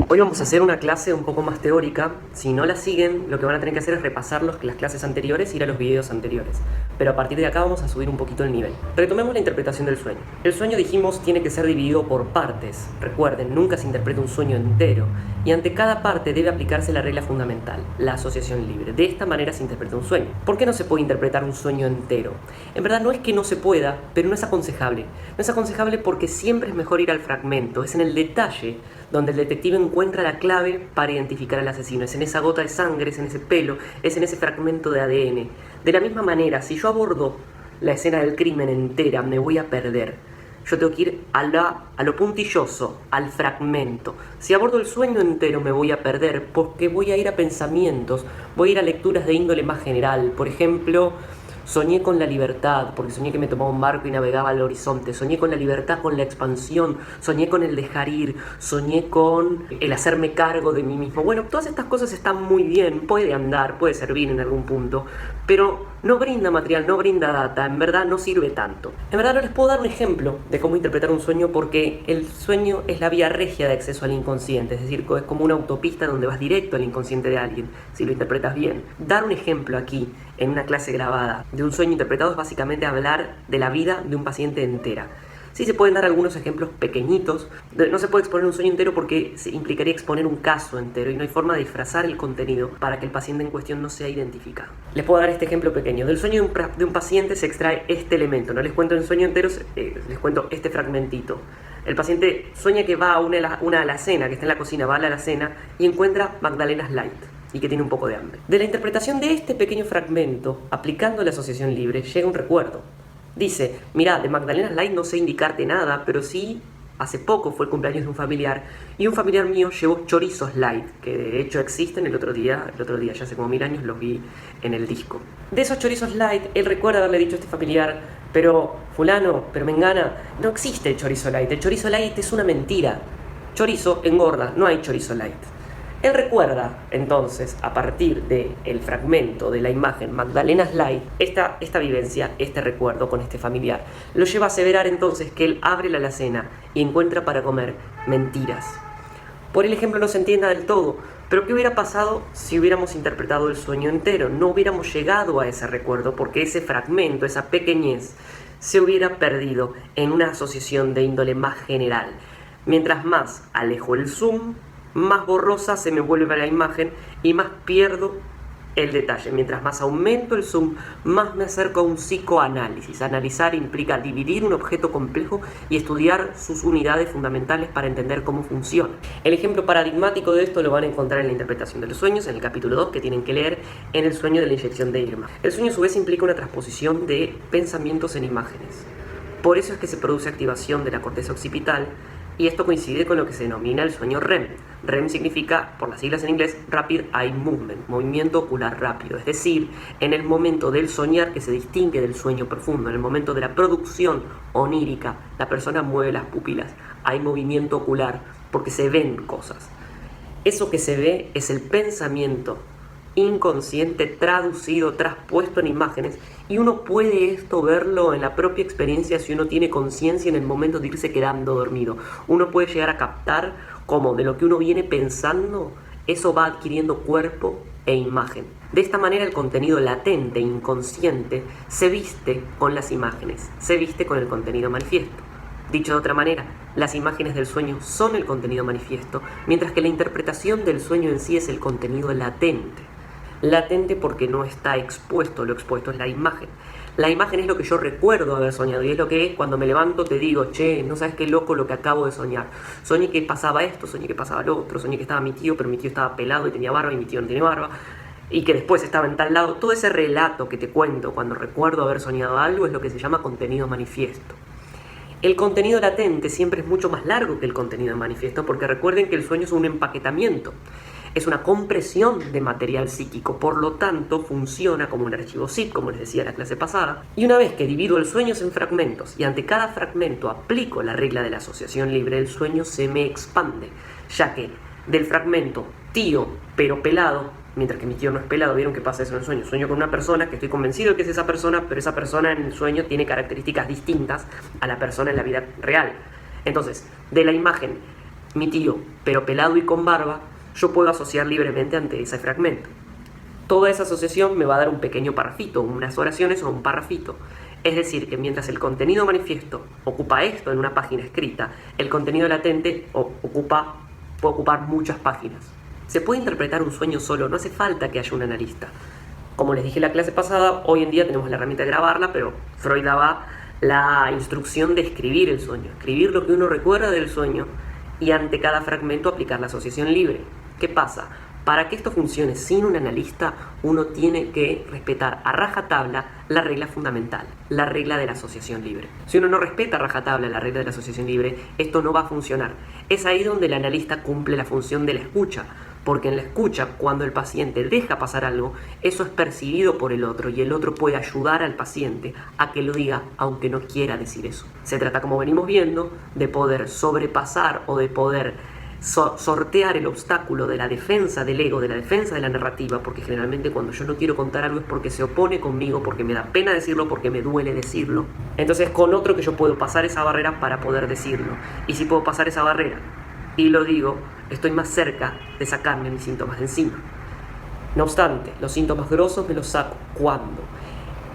Hoy vamos a hacer una clase un poco más teórica. Si no la siguen, lo que van a tener que hacer es repasar las clases anteriores y ir a los videos anteriores. Pero a partir de acá vamos a subir un poquito el nivel. Retomemos la interpretación del sueño. El sueño, dijimos, tiene que ser dividido por partes. Recuerden, nunca se interpreta un sueño entero. Y ante cada parte debe aplicarse la regla fundamental, la asociación libre. De esta manera se interpreta un sueño. ¿Por qué no se puede interpretar un sueño entero? En verdad no es que no se pueda, pero no es aconsejable. No es aconsejable porque siempre es mejor ir al fragmento. Es en el detalle donde el detective encuentra la clave para identificar al asesino. Es en esa gota de sangre, es en ese pelo, es en ese fragmento de ADN. De la misma manera, si yo abordo la escena del crimen entera, me voy a perder. Yo tengo que ir a lo puntilloso, al fragmento. Si abordo el sueño entero, me voy a perder porque voy a ir a pensamientos, voy a ir a lecturas de índole más general. Por ejemplo, soñé con la libertad, porque soñé que me tomaba un barco y navegaba al horizonte. Soñé con la libertad, con la expansión. Soñé con el dejar ir. Soñé con el hacerme cargo de mí mismo. Bueno, todas estas cosas están muy bien. Puede andar, puede servir en algún punto. Pero no brinda material, no brinda data. En verdad no sirve tanto. En verdad no les puedo dar un ejemplo de cómo interpretar un sueño porque el sueño es la vía regia de acceso al inconsciente. Es decir, es como una autopista donde vas directo al inconsciente de alguien, si lo interpretas bien. Dar un ejemplo aquí, en una clase grabada, de un sueño interpretado es básicamente hablar de la vida de un paciente entera. Sí se pueden dar algunos ejemplos pequeñitos. No se puede exponer un sueño entero porque implicaría exponer un caso entero y no hay forma de disfrazar el contenido para que el paciente en cuestión no sea identificado. Les puedo dar este ejemplo pequeño. Del sueño de un paciente se extrae este elemento. No les cuento el sueño entero, les cuento este fragmentito. El paciente sueña que va a una alacena, que está en la cocina, va a la alacena y encuentra magdalenas light y que tiene un poco de hambre. De la interpretación de este pequeño fragmento, aplicando la asociación libre, llega un recuerdo. Dice, mira, de magdalenas light no sé indicarte nada, pero sí, hace poco fue el cumpleaños de un familiar, y un familiar mío llevó chorizos light, que de hecho existen. El otro día, ya hace como 1000 años, los vi en el disco. De esos chorizos light, él recuerda haberle dicho a este familiar, pero fulano, pero mengana, no existe el chorizo light es una mentira. Chorizo engorda, no hay chorizo light. Él recuerda, entonces, a partir del fragmento de la imagen Magdalenas Light, esta vivencia, este recuerdo con este familiar. Lo lleva a aseverar entonces que él abre la alacena y encuentra para comer mentiras. Por el ejemplo no se entienda del todo, pero ¿qué hubiera pasado si hubiéramos interpretado el sueño entero? No hubiéramos llegado a ese recuerdo porque ese fragmento, esa pequeñez, se hubiera perdido en una asociación de índole más general. Mientras más alejo el zoom, más borrosa se me vuelve la imagen y más pierdo el detalle. Mientras más aumento el zoom, más me acerco a un psicoanálisis. Analizar implica dividir un objeto complejo y estudiar sus unidades fundamentales para entender cómo funciona. El ejemplo paradigmático de esto lo van a encontrar en la interpretación de los sueños, en el capítulo 2, que tienen que leer, en el sueño de la inyección de Irma. El sueño a su vez implica una transposición de pensamientos en imágenes. Por eso es que se produce activación de la corteza occipital, y esto coincide con lo que se denomina el sueño REM. REM significa, por las siglas en inglés, Rapid Eye Movement, movimiento ocular rápido. Es decir, en el momento del soñar que se distingue del sueño profundo, en el momento de la producción onírica, la persona mueve las pupilas, hay movimiento ocular porque se ven cosas. Eso que se ve es el pensamiento inconsciente traducido, traspuesto en imágenes, y uno puede esto verlo en la propia experiencia si uno tiene conciencia en el momento de irse quedando dormido. Uno puede llegar a captar cómo de lo que uno viene pensando, eso va adquiriendo cuerpo e imagen. De esta manera el contenido latente, inconsciente, se viste con las imágenes, se viste con el contenido manifiesto. Dicho de otra manera, las imágenes del sueño son el contenido manifiesto, mientras que la interpretación del sueño en sí es el contenido latente. Latente porque no está expuesto, lo expuesto es la imagen. La imagen es lo que yo recuerdo haber soñado y es lo que es cuando me levanto te digo, che, no sabes qué loco lo que acabo de soñar. Soñé que pasaba esto, soñé que pasaba lo otro, soñé que estaba mi tío, pero mi tío estaba pelado y tenía barba y mi tío no tiene barba, y que después estaba en tal lado. Todo ese relato que te cuento cuando recuerdo haber soñado algo es lo que se llama contenido manifiesto. El contenido latente siempre es mucho más largo que el contenido manifiesto porque recuerden que el sueño es un empaquetamiento. Es una compresión de material psíquico, por lo tanto funciona como un archivo zip, como les decía en la clase pasada. Y una vez que divido el sueño en fragmentos y ante cada fragmento aplico la regla de la asociación libre, el sueño se me expande, ya que del fragmento tío pero pelado, mientras que mi tío no es pelado, ¿vieron qué pasa eso en el sueño? Sueño con una persona que estoy convencido de que es esa persona, pero esa persona en el sueño tiene características distintas a la persona en la vida real. Entonces, de la imagen mi tío, pero pelado y con barba, yo puedo asociar libremente ante ese fragmento. Toda esa asociación me va a dar un pequeño parrafito, unas oraciones o un parrafito. Es decir, que mientras el contenido manifiesto ocupa esto en una página escrita, el contenido latente puede ocupar muchas páginas. Se puede interpretar un sueño solo, no hace falta que haya un analista. Como les dije en la clase pasada, hoy en día tenemos la herramienta de grabarla, pero Freud daba la instrucción de escribir el sueño, escribir lo que uno recuerda del sueño y ante cada fragmento aplicar la asociación libre. ¿Qué pasa? Para que esto funcione sin un analista, uno tiene que respetar a rajatabla la regla fundamental, la regla de la asociación libre. Si uno no respeta a rajatabla la regla de la asociación libre, esto no va a funcionar. Es ahí donde el analista cumple la función de la escucha, porque en la escucha, cuando el paciente deja pasar algo, eso es percibido por el otro y el otro puede ayudar al paciente a que lo diga aunque no quiera decir eso. Se trata, como venimos viendo, de poder sobrepasar o de poder sortear el obstáculo de la defensa del ego, de la defensa de la narrativa, porque generalmente cuando yo no quiero contar algo es porque se opone conmigo, porque me da pena decirlo, porque me duele decirlo. Entonces con otro que yo puedo pasar esa barrera para poder decirlo. Y si puedo pasar esa barrera y lo digo, estoy más cerca de sacarme mis síntomas de encima. No obstante, los síntomas grosos me los saco cuando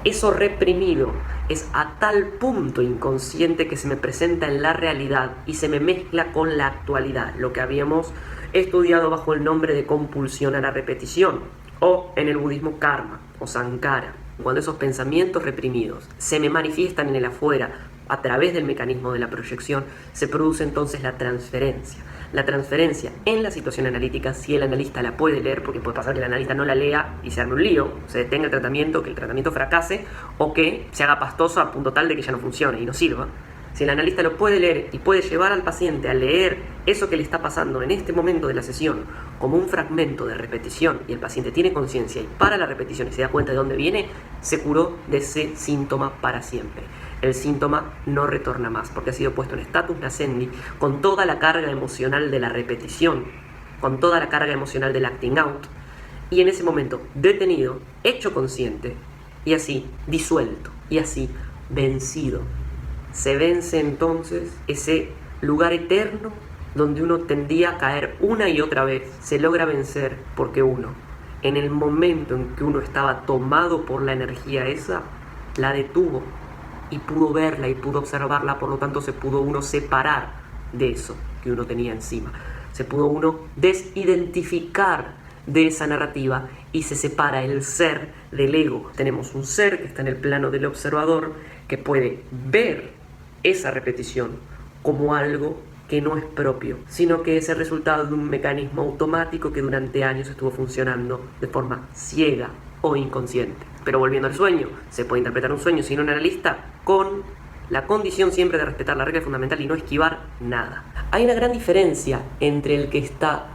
eso reprimido es a tal punto inconsciente que se me presenta en la realidad y se me mezcla con la actualidad, lo que habíamos estudiado bajo el nombre de compulsión a la repetición, o en el budismo karma o sankara, cuando esos pensamientos reprimidos se me manifiestan en el afuera a través del mecanismo de la proyección, se produce entonces la transferencia. La transferencia en la situación analítica, si el analista la puede leer, porque puede pasar que el analista no la lea y se arme un lío, se detenga el tratamiento, que el tratamiento fracase o que se haga pastoso a punto tal de que ya no funcione y no sirva. Si el analista lo puede leer y puede llevar al paciente a leer eso que le está pasando en este momento de la sesión como un fragmento de repetición y el paciente tiene conciencia y para la repetición y se da cuenta de dónde viene, se curó de ese síntoma para siempre. El síntoma no retorna más porque ha sido puesto en status nascendi con toda la carga emocional de la repetición, con toda la carga emocional del acting out y en ese momento detenido, hecho consciente y así disuelto y así vencido. Se vence entonces ese lugar eterno donde uno tendía a caer una y otra vez. Se logra vencer porque uno, en el momento en que uno estaba tomado por la energía esa, la detuvo y pudo verla y pudo observarla, por lo tanto se pudo uno separar de eso que uno tenía encima. Se pudo uno desidentificar de esa narrativa y se separa el ser del ego. Tenemos un ser que está en el plano del observador que puede ver esa repetición como algo que no es propio, sino que es el resultado de un mecanismo automático que durante años estuvo funcionando de forma ciega o inconsciente. Pero volviendo al sueño, se puede interpretar un sueño sin un analista con la condición siempre de respetar la regla fundamental y no esquivar nada. Hay una gran diferencia entre el que está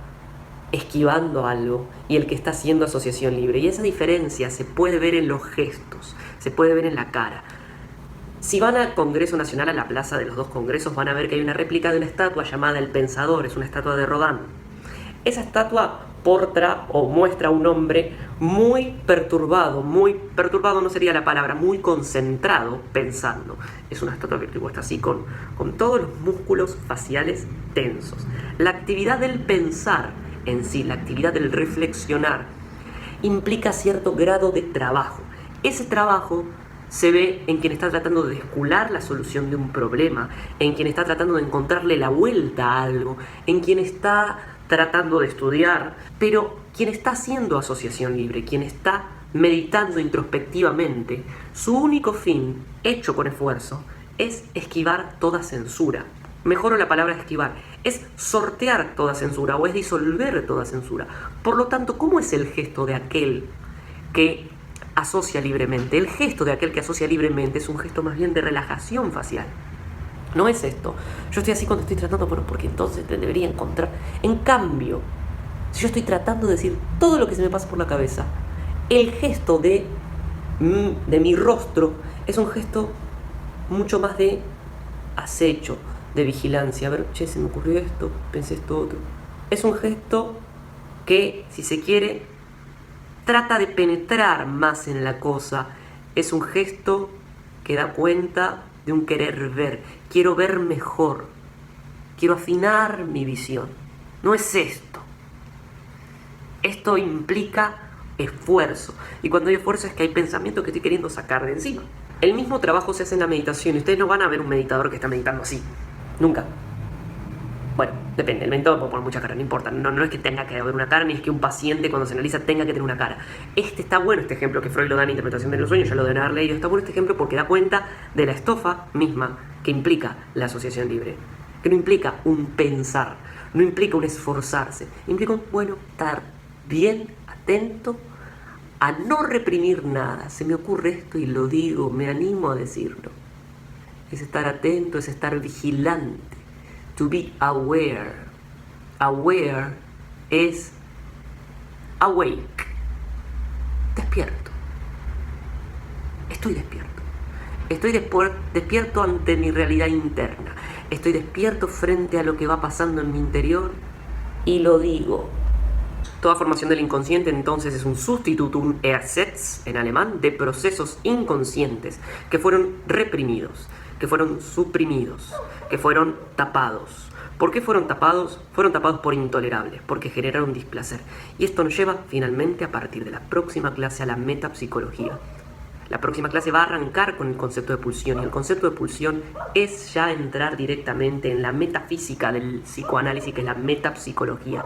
esquivando algo y el que está haciendo asociación libre, y esa diferencia se puede ver en los gestos, se puede ver en la cara. Si van al Congreso Nacional, a la plaza de los dos congresos, van a ver que hay una réplica de una estatua llamada El Pensador, es una estatua de Rodin. Esa estatua porta o muestra a un hombre muy perturbado no sería la palabra, muy concentrado pensando. Es una estatua que está así con todos los músculos faciales tensos. La actividad del pensar en sí, la actividad del reflexionar, implica cierto grado de trabajo. Ese trabajo se ve en quien está tratando de descular la solución de un problema, en quien está tratando de encontrarle la vuelta a algo, en quien está tratando de estudiar, pero quien está haciendo asociación libre, quien está meditando introspectivamente, su único fin, hecho con esfuerzo, es esquivar toda censura. Mejoro la palabra esquivar, es sortear toda censura o es disolver toda censura. Por lo tanto, ¿cómo es el gesto de aquel que asocia libremente? El gesto de aquel que asocia libremente es un gesto más bien de relajación facial. No es esto. Yo estoy así cuando estoy tratando, bueno, porque entonces te debería encontrar. En cambio, si yo estoy tratando de decir todo lo que se me pasa por la cabeza, el gesto de mi rostro es un gesto mucho más de acecho, de vigilancia. A ver, che, se me ocurrió esto, pensé esto otro. Es un gesto que, si se quiere, trata de penetrar más en la cosa. Es un gesto que da cuenta de un querer ver. Quiero ver mejor. quiero afinar mi visión. No es esto. Esto implica esfuerzo. Y cuando hay esfuerzo es que hay pensamiento que estoy queriendo sacar de encima. El mismo trabajo se hace en la meditación y ustedes no van a ver un meditador que está meditando así. Nunca. Bueno, depende, el meditador puede poner mucha cara, no importa. No es que tenga que haber una cara, ni es que un paciente cuando se analiza tenga que tener una cara. Está bueno este ejemplo que Freud lo da en Interpretación de los Sueños, ya lo deben haber leído. Está bueno este ejemplo porque da cuenta de la estofa misma que implica la asociación libre. Que no implica un pensar, no implica un esforzarse, implica un, estar bien atento a no reprimir nada. Se me ocurre esto y lo digo, me animo a decirlo. Es estar atento, es estar vigilante. To be aware. Aware es awake. Despierto. Estoy despierto. Estoy despierto ante mi realidad interna. Estoy despierto frente a lo que va pasando en mi interior y lo digo. Toda formación del inconsciente entonces es un Substitutum Ersatz en alemán de procesos inconscientes que fueron reprimidos, que fueron suprimidos, que fueron tapados. ¿Por qué fueron tapados? Fueron tapados por intolerables, porque generaron displacer. Y esto nos lleva finalmente a partir de la próxima clase a la metapsicología. La próxima clase va a arrancar con el concepto de pulsión, y el concepto de pulsión es ya entrar directamente en la metafísica del psicoanálisis, que es la metapsicología.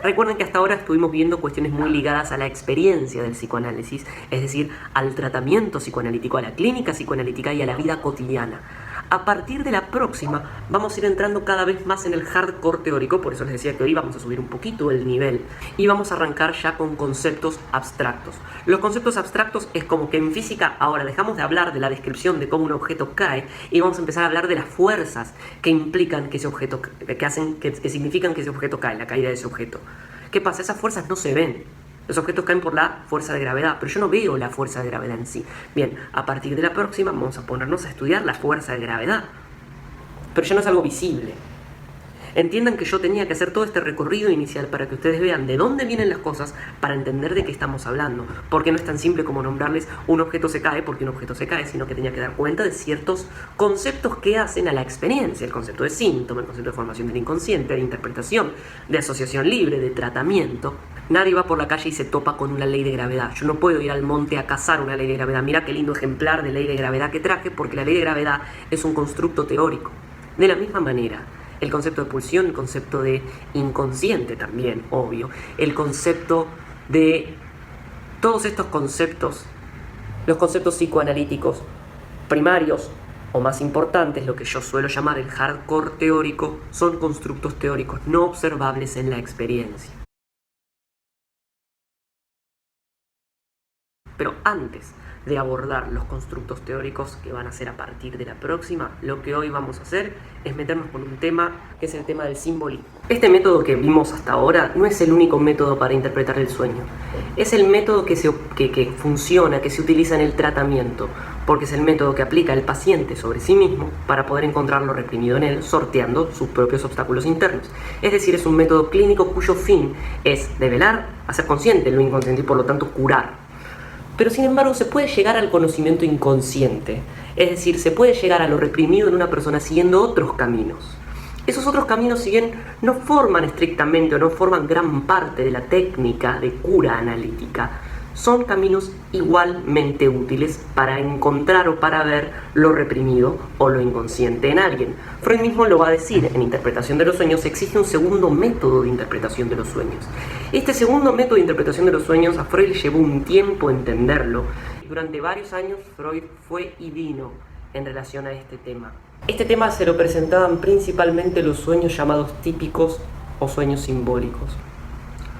Recuerden que hasta ahora estuvimos viendo cuestiones muy ligadas a la experiencia del psicoanálisis, es decir, al tratamiento psicoanalítico, a la clínica psicoanalítica y a la vida cotidiana. A partir de la próxima vamos a ir entrando cada vez más en el hardcore teórico, por eso les decía que hoy vamos a subir un poquito el nivel y vamos a arrancar ya con conceptos abstractos. Los conceptos abstractos es como que en física ahora dejamos de hablar de la descripción de cómo un objeto cae y vamos a empezar a hablar de las fuerzas que implican que ese objeto, que significan que ese objeto cae, la caída de ese objeto. ¿Qué pasa? Esas fuerzas no se ven. Los objetos caen por la fuerza de gravedad, pero yo no veo la fuerza de gravedad en sí. Bien, a partir de la próxima vamos a ponernos a estudiar la fuerza de gravedad. Pero ya no es algo visible. Entiendan que yo tenía que hacer todo este recorrido inicial para que ustedes vean de dónde vienen las cosas para entender de qué estamos hablando. Porque no es tan simple como nombrarles un objeto se cae porque un objeto se cae, sino que tenía que dar cuenta de ciertos conceptos que hacen a la experiencia. El concepto de síntoma, el concepto de formación del inconsciente, de interpretación, de asociación libre, de tratamiento. Nadie va por la calle y se topa con una ley de gravedad. Yo no puedo ir al monte a cazar una ley de gravedad. Mira qué lindo ejemplar de ley de gravedad que traje, porque la ley de gravedad es un constructo teórico. De la misma manera, el concepto de pulsión, el concepto de inconsciente también, obvio, el concepto de todos estos conceptos, los conceptos psicoanalíticos primarios o más importantes, lo que yo suelo llamar el hardcore teórico, son constructos teóricos no observables en la experiencia. Pero antes de abordar los constructos teóricos que van a ser a partir de la próxima, lo que hoy vamos a hacer es meternos con un tema que es el tema del simbolismo. Este método que vimos hasta ahora no es el único método para interpretar el sueño. Es el método que funciona, que se utiliza en el tratamiento, porque es el método que aplica el paciente sobre sí mismo para poder encontrar lo reprimido en él, sorteando sus propios obstáculos internos. Es decir, es un método clínico cuyo fin es develar, hacer consciente lo inconsciente y por lo tanto curar. Pero sin embargo se puede llegar al conocimiento inconsciente, es decir, se puede llegar a lo reprimido en una persona siguiendo otros caminos. Esos otros caminos, si bien no forman estrictamente o no forman gran parte de la técnica de cura analítica, son caminos igualmente útiles para encontrar o para ver lo reprimido o lo inconsciente en alguien. Freud mismo lo va a decir, en Interpretación de los Sueños existe un segundo método de interpretación de los sueños. Este segundo método de interpretación de los sueños a Freud le llevó un tiempo entenderlo. Durante varios años Freud fue y vino en relación a este tema. Este tema se lo presentaban principalmente los sueños llamados típicos o sueños simbólicos.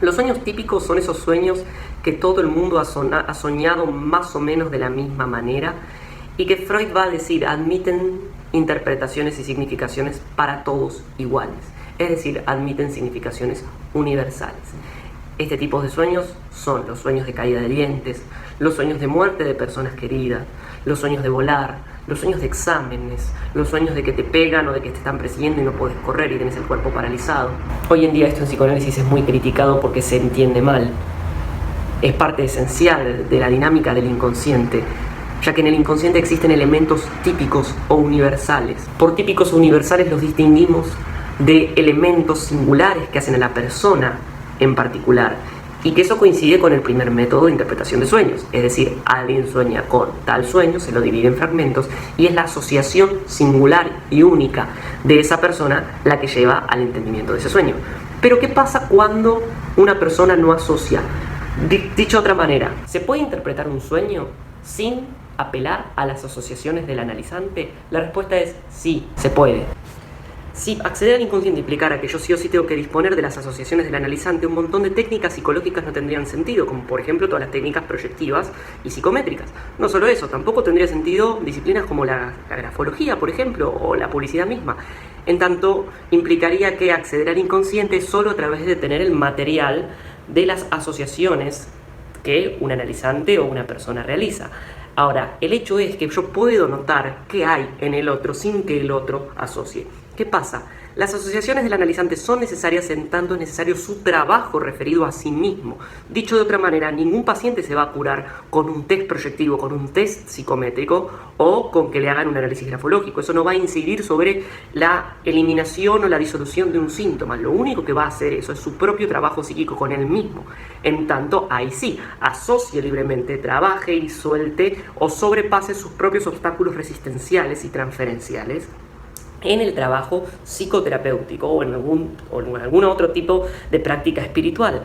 Los sueños típicos son esos sueños que todo el mundo ha soñado más o menos de la misma manera y que Freud va a decir admiten interpretaciones y significaciones para todos iguales, es decir, admiten significaciones universales. Este tipo de sueños son los sueños de caída de dientes, los sueños de muerte de personas queridas, los sueños de volar, los sueños de exámenes, los sueños de que te pegan o de que te están persiguiendo y no puedes correr y tienes el cuerpo paralizado. Hoy en día esto en psicoanálisis es muy criticado porque se entiende mal. Es parte esencial de la dinámica del inconsciente, ya que en el inconsciente existen elementos típicos o universales. Por típicos o universales los distinguimos a los sueños de caída de dientes, los sueños de muerte de personas queridas, los sueños de volar, los sueños de exámenes, los sueños de muerte de personas queridas y tienes el cuerpo paralizado. Hoy en día esto en psicoanálisis es muy criticado porque se entiende mal. Es parte esencial de la dinámica del inconsciente, ya que en el inconsciente existen elementos típicos o universales. de elementos singulares que hacen a la persona en particular, y que eso coincide con el primer método de interpretación de sueños, es decir, alguien sueña con tal sueño, se lo divide en fragmentos, y es la asociación singular y única de esa persona la que lleva al entendimiento de ese sueño. Pero ¿qué pasa cuando una persona no asocia? Dicho de otra manera, ¿se puede interpretar un sueño sin apelar a las asociaciones del analizante? La respuesta es sí, se puede. Si acceder al inconsciente implicara que yo sí o sí tengo que disponer de las asociaciones del analizante, un montón de técnicas psicológicas no tendrían sentido, como por ejemplo todas las técnicas proyectivas y psicométricas. No solo eso, tampoco tendría sentido disciplinas como la grafología, por ejemplo, o la publicidad misma. En tanto, implicaría que acceder al inconsciente solo a través de tener el material de las asociaciones que un analizante o una persona realiza. Ahora, el hecho es que yo puedo notar qué hay en el otro sin que el otro asocie. ¿Qué pasa? Las asociaciones del analizante son necesarias en tanto es necesario su trabajo referido a sí mismo. Dicho de otra manera, ningún paciente se va a curar con un test proyectivo, con un test psicométrico o con que le hagan un análisis grafológico. Eso no va a incidir sobre la eliminación o la disolución de un síntoma. Lo único que va a hacer eso es su propio trabajo psíquico con él mismo. En tanto, ahí sí, asocie libremente, trabaje y suelte o sobrepase sus propios obstáculos resistenciales y transferenciales en el trabajo psicoterapéutico o en algún otro tipo de práctica espiritual.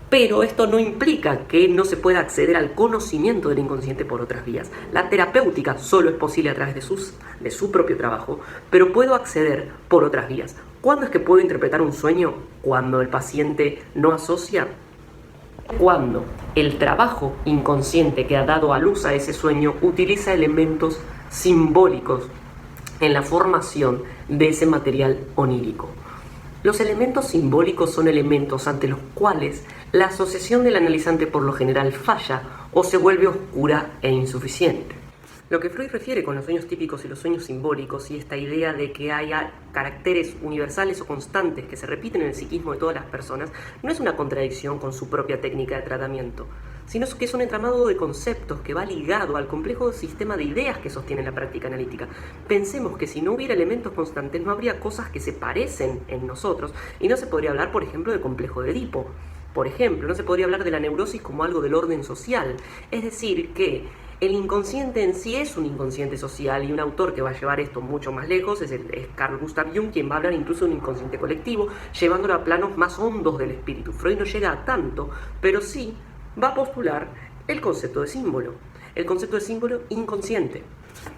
Pero esto no implica que no se pueda acceder al conocimiento del inconsciente por otras vías. La terapéutica solo es posible a través de su propio trabajo, pero puedo acceder por otras vías. ¿Cuándo es que puedo interpretar un sueño? Cuando el paciente no asocia. Cuando el trabajo inconsciente que ha dado a luz a ese sueño utiliza elementos simbólicos en la formación de ese material onírico. Los elementos simbólicos son elementos ante los cuales la asociación del analizante por lo general falla o se vuelve oscura e insuficiente. Lo que Freud refiere con los sueños típicos y los sueños simbólicos y esta idea de que haya caracteres universales o constantes que se repiten en el psiquismo de todas las personas no es una contradicción con su propia técnica de tratamiento, sino que es un entramado de conceptos que va ligado al complejo sistema de ideas que sostiene la práctica analítica. Pensemos que si no hubiera elementos constantes no habría cosas que se parecen en nosotros y no se podría hablar, por ejemplo, de complejo de Edipo. Por ejemplo, no se podría hablar de la neurosis como algo del orden social. Es decir, que el inconsciente en sí es un inconsciente social y un autor que va a llevar esto mucho más lejos es Carl Gustav Jung, quien va a hablar incluso de un inconsciente colectivo, llevándolo a planos más hondos del espíritu. Freud no llega a tanto, pero sí va a postular el concepto de símbolo, el concepto de símbolo inconsciente.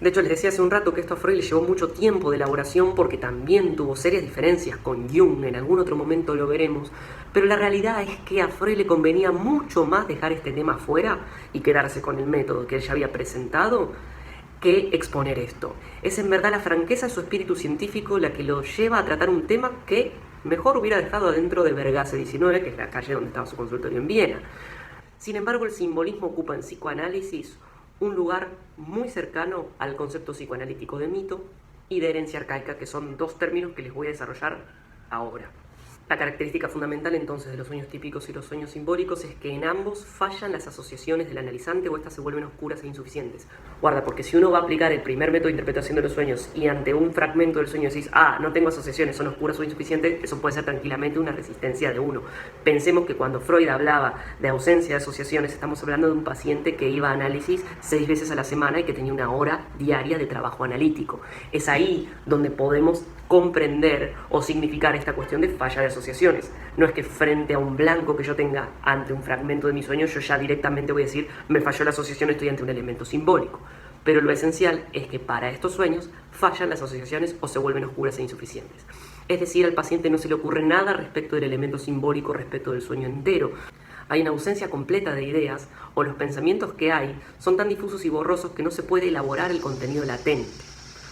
De hecho, les decía hace un rato que esto a Freud le llevó mucho tiempo de elaboración porque también tuvo serias diferencias con Jung, en algún otro momento lo veremos, pero la realidad es que a Freud le convenía mucho más dejar este tema fuera y quedarse con el método que él ya había presentado que exponer esto. Es en verdad la franqueza de su espíritu científico la que lo lleva a tratar un tema que mejor hubiera dejado adentro de Vergase 19, que es la calle donde estaba su consultorio en Viena. Sin embargo, el simbolismo ocupa en psicoanálisis un lugar muy cercano al concepto psicoanalítico de mito y de herencia arcaica, que son dos términos que les voy a desarrollar ahora. La característica fundamental entonces de los sueños típicos y los sueños simbólicos es que en ambos fallan las asociaciones del analizante o estas se vuelven oscuras e insuficientes. Guarda, porque si uno va a aplicar el primer método de interpretación de los sueños y ante un fragmento del sueño decís, no tengo asociaciones, son oscuras o insuficientes, eso puede ser tranquilamente una resistencia de uno. Pensemos que cuando Freud hablaba de ausencia de asociaciones, estamos hablando de un paciente que iba a análisis 6 veces a la semana y que tenía una hora diaria de trabajo analítico. Es ahí donde podemos comprender o significar esta cuestión de falla de asociaciones. No es que frente a un blanco que yo tenga ante un fragmento de mi sueño, yo ya directamente voy a decir, me falló la asociación, estoy ante un elemento simbólico. Pero lo esencial es que para estos sueños fallan las asociaciones o se vuelven oscuras e insuficientes. Es decir, al paciente no se le ocurre nada respecto del elemento simbólico respecto del sueño entero. Hay una ausencia completa de ideas o los pensamientos que hay son tan difusos y borrosos que no se puede elaborar el contenido latente.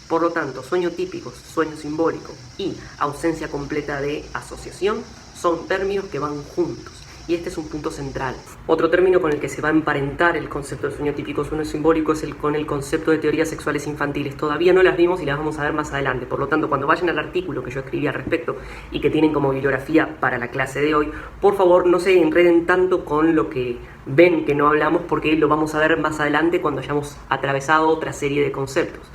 Por lo tanto, sueño típico, sueño simbólico y ausencia completa de asociación son términos que van juntos. Y este es un punto central. Otro término con el que se va a emparentar el concepto de sueño típico, sueño simbólico, es con el concepto de teorías sexuales infantiles. Todavía no las vimos y las vamos a ver más adelante. Por lo tanto, cuando vayan al artículo que yo escribí al respecto y que tienen como bibliografía para la clase de hoy, por favor no se enreden tanto con lo que ven que no hablamos, porque lo vamos a ver más adelante cuando hayamos atravesado otra serie de conceptos.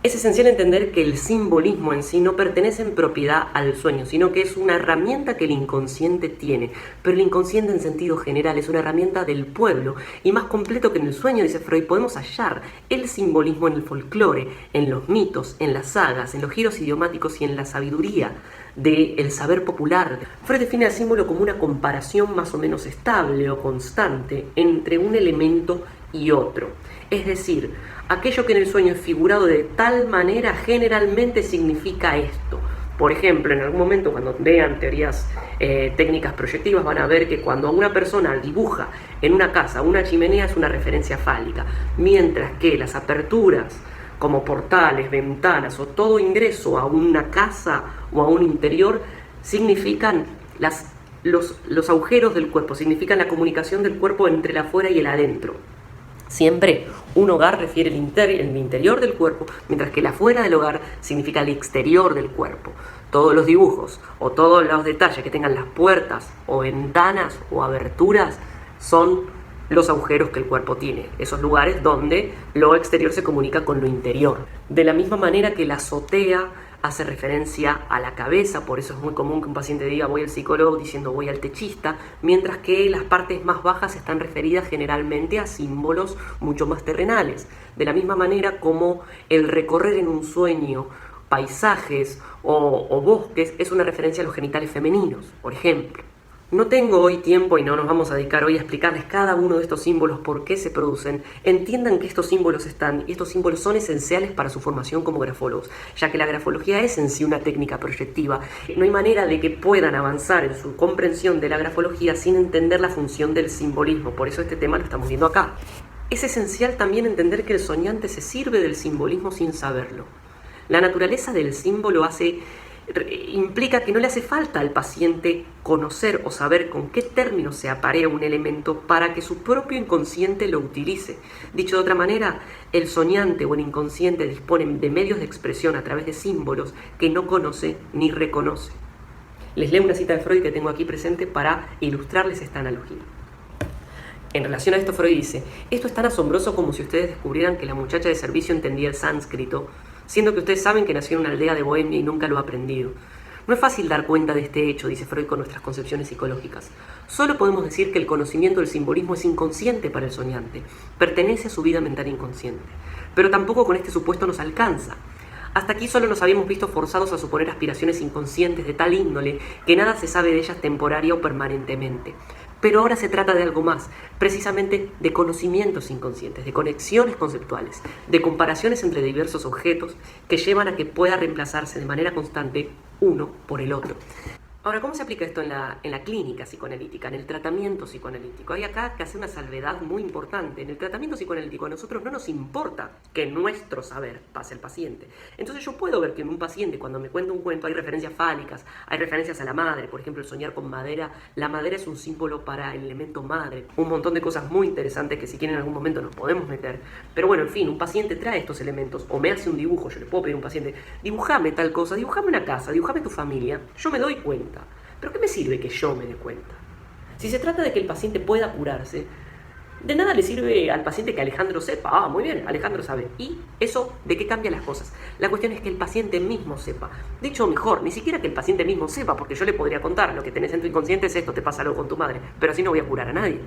Es esencial entender que el simbolismo en sí no pertenece en propiedad al sueño, sino que es una herramienta que el inconsciente tiene. Pero el inconsciente en sentido general es una herramienta del pueblo y más completo que en el sueño, dice Freud, podemos hallar el simbolismo en el folclore, en los mitos, en las sagas, en los giros idiomáticos y en la sabiduría del saber popular. Freud define al símbolo como una comparación más o menos estable o constante entre un elemento y otro. Es decir, aquello que en el sueño es figurado de tal manera generalmente significa esto. Por ejemplo, en algún momento cuando vean teorías técnicas proyectivas van a ver que cuando una persona dibuja en una casa una chimenea es una referencia fálica, mientras que las aperturas como portales, ventanas o todo ingreso a una casa o a un interior significan los agujeros del cuerpo, significan la comunicación del cuerpo entre el afuera y el adentro. Siempre un hogar refiere el interior del cuerpo, mientras que el afuera del hogar significa el exterior del cuerpo. Todos los dibujos o todos los detalles que tengan las puertas o ventanas o aberturas son los agujeros que el cuerpo tiene, esos lugares donde lo exterior se comunica con lo interior. De la misma manera que la azotea hace referencia a la cabeza, por eso es muy común que un paciente diga voy al psicólogo diciendo voy al techista, mientras que las partes más bajas están referidas generalmente a símbolos mucho más terrenales. De la misma manera como el recorrer en un sueño paisajes o bosques es una referencia a los genitales femeninos, por ejemplo. No tengo hoy tiempo y no nos vamos a dedicar hoy a explicarles cada uno de estos símbolos, por qué se producen. Entiendan que estos símbolos están y estos símbolos son esenciales para su formación como grafólogos, ya que la grafología es en sí una técnica proyectiva. No hay manera de que puedan avanzar en su comprensión de la grafología sin entender la función del simbolismo, por eso este tema lo estamos viendo acá. Es esencial también entender que el soñante se sirve del simbolismo sin saberlo. La naturaleza del símbolo implica que no le hace falta al paciente conocer o saber con qué términos se aparea un elemento para que su propio inconsciente lo utilice. Dicho de otra manera, el soñante o el inconsciente disponen de medios de expresión a través de símbolos que no conoce ni reconoce. Les leo una cita de Freud que tengo aquí presente para ilustrarles esta analogía. En relación a esto, Freud dice: esto es tan asombroso como si ustedes descubrieran que la muchacha de servicio entendía el sánscrito, siendo que ustedes saben que nació en una aldea de Bohemia y nunca lo ha aprendido. No es fácil dar cuenta de este hecho, dice Freud, con nuestras concepciones psicológicas. Solo podemos decir que el conocimiento del simbolismo es inconsciente para el soñante, pertenece a su vida mental inconsciente. Pero tampoco con este supuesto nos alcanza. Hasta aquí solo nos habíamos visto forzados a suponer aspiraciones inconscientes de tal índole que nada se sabe de ellas temporaria o permanentemente. Pero ahora se trata de algo más, precisamente de conocimientos inconscientes, de conexiones conceptuales, de comparaciones entre diversos objetos que llevan a que pueda reemplazarse de manera constante uno por el otro. Ahora, ¿cómo se aplica esto en la clínica psicoanalítica, en el tratamiento psicoanalítico? Hay acá que hacer una salvedad muy importante. En el tratamiento psicoanalítico a nosotros no nos importa que nuestro saber pase al paciente. Entonces yo puedo ver que en un paciente, cuando me cuenta un cuento, hay referencias fálicas, hay referencias a la madre, por ejemplo, el soñar con madera. La madera es un símbolo para el elemento madre. Un montón de cosas muy interesantes que si quieren en algún momento nos podemos meter. Pero bueno, en fin, un paciente trae estos elementos o me hace un dibujo. Yo le puedo pedir a un paciente, dibujame tal cosa, dibujame una casa, dibujame tu familia. Yo me doy cuenta. ¿Pero qué me sirve que yo me dé cuenta? Si se trata de que el paciente pueda curarse, de nada le sirve al paciente que Alejandro sepa. Ah, muy bien, Alejandro sabe. ¿Y eso de qué cambia las cosas? La cuestión es que el paciente mismo sepa. De hecho, mejor, ni siquiera que el paciente mismo sepa, porque yo le podría contar, lo que tenés en tu inconsciente es esto, te pasa algo con tu madre, pero así no voy a curar a nadie.